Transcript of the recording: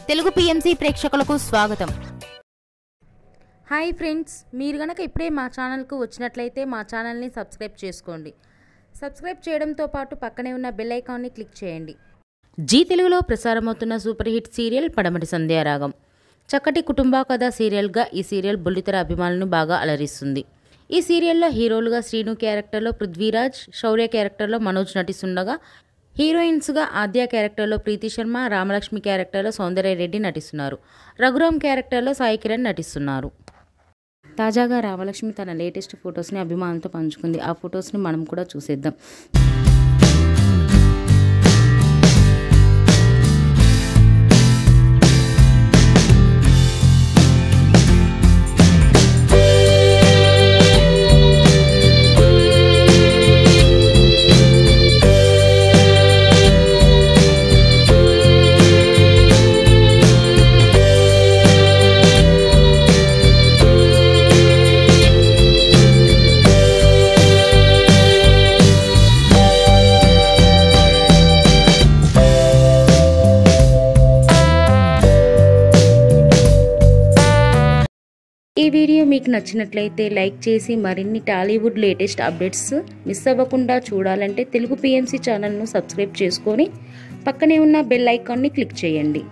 Telugu PMC ప్రేక్షకులకు స్వాగతం. Hi friends, మీరు గనక ఇప్పుడే మా ఛానల్కు వచ్చినట్లయితే మా ఛానల్ని సబ్స్క్రైబ్ చేసుకోండి. సబ్స్క్రైబ్ చేయడంతో పాటు పక్కనే ఉన్న బెల్ ఐకాన్ని క్లిక్ చేయండి. జీ తెలుగులో ప్రసారమవుతున్న సూపర్ హిట్ సీరియల్ పడమటి సంధ్యారాగం. చక్కటి కుటుంబ కథ సీరియల్గా ఈ సీరియల్ బుల్లితెర అభిమానులను బాగా అలరిస్తుంది. ఈ సీరియల్లో హీరోలుగా శ్రీను క్యారెక్టర్లో పృథ్వీరాజ్, శౌర్య క్యారెక్టర్లో మనోజ్ నటిస్తుండగా హీరోయిన్స్గా ఆద్య క్యారెక్టర్లో ప్రీతి శర్మ, రామలక్ష్మి క్యారెక్టర్లో సౌందర్య రెడ్డి నటిస్తున్నారు. రఘురామ్ క్యారెక్టర్లో సాయి కిరణ్ నటిస్తున్నారు. తాజాగా రామలక్ష్మి తన లేటెస్ట్ ఫొటోస్ని అభిమానులతో పంచుకుంది. ఆ ఫొటోస్ని మనం కూడా చూసేద్దాం. ఈ వీడియో మీకు నచ్చినట్లయితే లైక్ చేసి మరిన్ని టాలీవుడ్ లేటెస్ట్ అప్డేట్స్ మిస్ అవ్వకుండా చూడాలంటే తెలుగు పిఎంసి ఛానల్ను సబ్స్క్రైబ్ చేసుకొని పక్కనే ఉన్న బెల్ ఐకాన్ని క్లిక్ చేయండి.